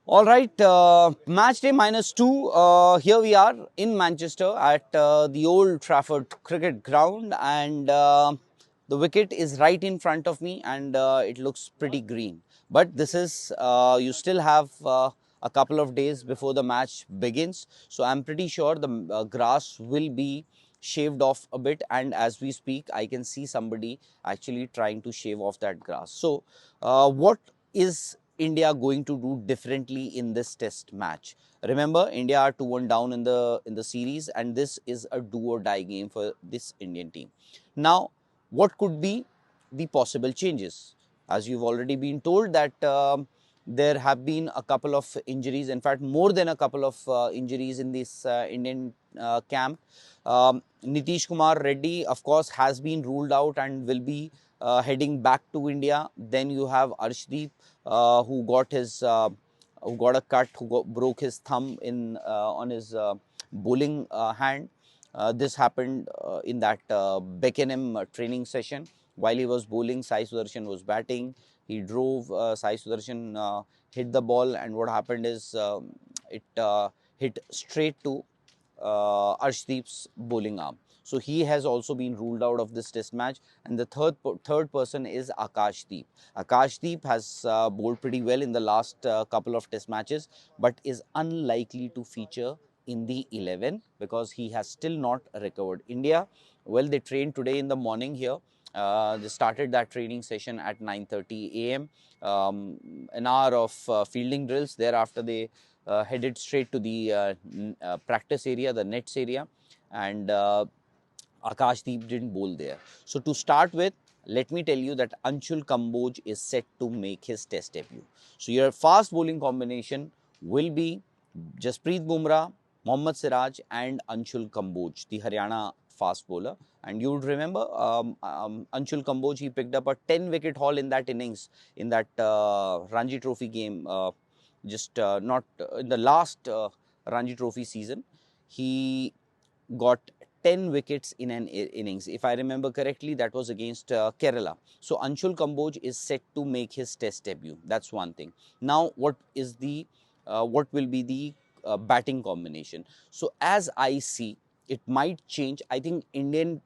All right, match day -2. Here we are in Manchester at the Old Trafford cricket ground, and the wicket is right in front of me, and it looks pretty green. But this is you still have a couple of days before the match begins, so I'm pretty sure the grass will be shaved off a bit, and as we speak I can see somebody actually trying to shave off that grass. So what is India going to do differently in this test match? Remember, India are 2-1 down in the series, and this is a do or die game for this Indian team. Now, what could be the possible changes? As you've already been told that there have been a couple of injuries, in fact more than a couple of injuries in this Indian camp. Nitish Kumar Reddy, of course, has been ruled out and will be heading back to India. Then you have Arshdeep, who got a cut, broke his thumb in on his bowling hand. This happened in that Beckenham training session. While he was bowling, Sai Sudarshan was batting. He drove, Sai Sudarshan hit the ball, and what happened is it hit straight to Arshdeep's bowling arm. So he has also been ruled out of this test match. And the third person is Akashdeep. Akashdeep has bowled pretty well in the last couple of test matches, but is unlikely to feature in the 11 because he has still not recovered. India, well, they trained today in the morning here. They started that training session at 9:30 a.m. An hour of fielding drills. Thereafter, they headed straight to the practice area, the nets area, and Akashdeep didn't bowl there. So to start with, let me tell you that Anshul Kamboj is set to make his test debut. So your fast bowling combination will be Jasprit Bumrah, Mohammad Siraj and Anshul Kamboj, the Haryana fast bowler. And you would remember Anshul Kamboj, he picked up a 10 wicket haul in that innings, in that Ranji Trophy game, just not in the last Ranji Trophy season. He got 10 wickets in an innings. If I remember correctly, that was against Kerala. So Anshul Kamboj is set to make his test debut. That's one thing. Now, what will be the batting combination? So as I see, it might change. I think Indian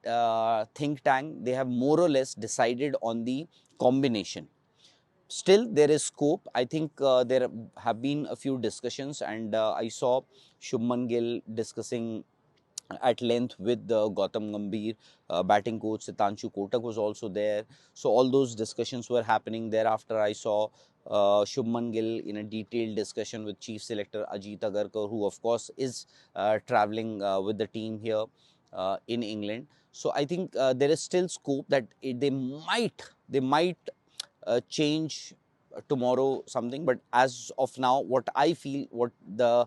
think tank, they have more or less decided on the combination. Still, there is scope. I think there have been a few discussions, and I saw Shubman Gill discussing at length with the Gautam Gambhir, batting coach Sitanshu Kotak was also there. So all those discussions were happening. Thereafter, I saw Shubman Gill in a detailed discussion with Chief Selector Ajit Agarkar, who of course is traveling with the team here in England. So I think there is still scope that they might change tomorrow something. But as of now, what I feel, what uh,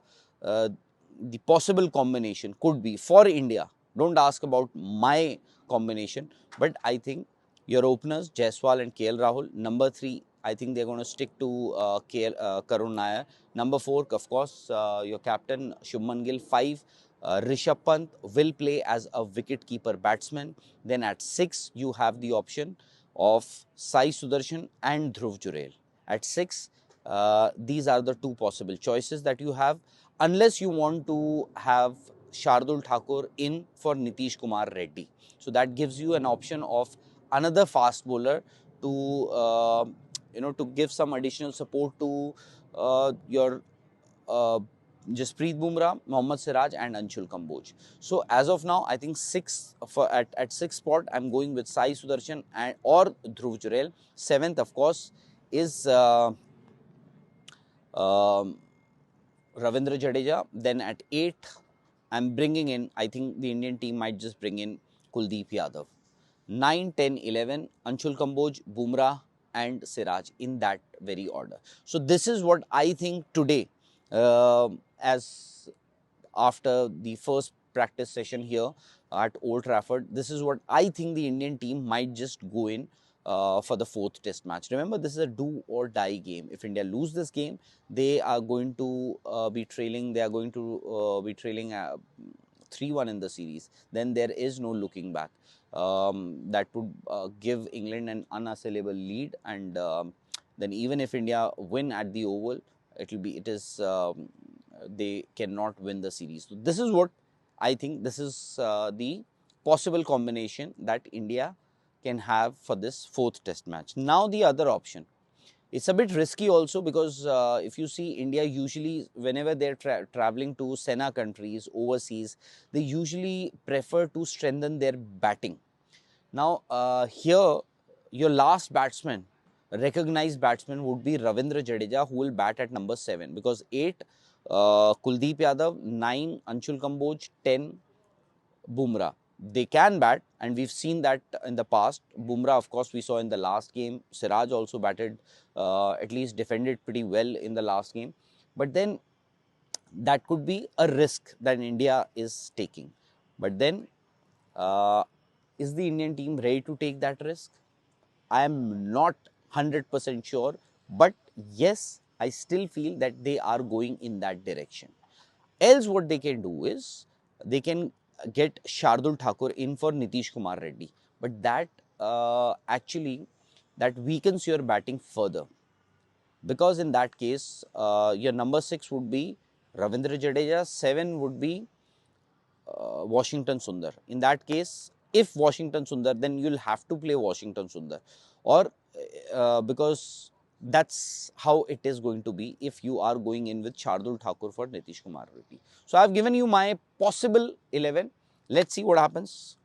the possible combination could be for India. Don't ask about my combination, but I think your openers Jaiswal and KL Rahul. Number 3, I think they're going to stick to Karun Nair. Number 4, of course, your captain Shubman Gill. 5, Rishabh Pant will play as a wicket-keeper batsman. Then at 6, you have the option of Sai Sudarshan and Dhruv Jurel. At 6, these are the two possible choices that you have, unless you want to have Shardul Thakur in for Nitish Kumar Reddy. So that gives you an option of another fast bowler to to give some additional support to your Jasprit Bumrah, Mohammad Siraj, and Anshul Kamboj. So as of now, I think at sixth spot, I'm going with Sai Sudarshan and or Dhruv Jurel. Seventh, of course, is um Ravindra Jadeja. Then at 8, I'm bringing in, I think the Indian team might just bring in Kuldeep Yadav. 9, 10, 11, Anshul Kamboj, Bumrah and Siraj in that very order. So this is what I think today, as after the first practice session here at Old Trafford, this is what I think the Indian team might just go in for the fourth test match. Remember, this is a do or die game. If India lose this game, they are going to be trailing. They are going to be trailing 3-1 in the series. Then there is no looking back. That would give England an unassailable lead, and then even if India win at the Oval, it is they cannot win the series. So this is what I think. This is the possible combination that India can have for this fourth test match. Now the other option, it's a bit risky also, because if you see, India usually, whenever they're traveling to Sena countries overseas, they usually prefer to strengthen their batting. Now, here, your last batsman, recognized batsman, would be Ravindra Jadeja, who will bat at number 7, because 8, Kuldeep Yadav, 9, Anshul Kamboj, 10, Bumrah. They can bat, and we've seen that in the past. Bumrah, of course, we saw in the last game. Siraj also batted, at least defended pretty well in the last game. But then that could be a risk that India is taking. But then, uh, is the Indian team ready to take that risk? I am not 100% sure, but yes, I still feel that they are going in that direction. Else, what they can do is they can get Shardul Thakur in for Nitish Kumar Reddy, but that actually that weakens your batting further, because in that case, your number 6 would be Ravindra Jadeja, 7 would be Washington Sundar. In that case, if Washington Sundar, then you'll have to play Washington Sundar, or because that's how it is going to be if you are going in with Shardul Thakur for Nitish Kumar Reddy. So I've given you my possible 11. Let's see what happens.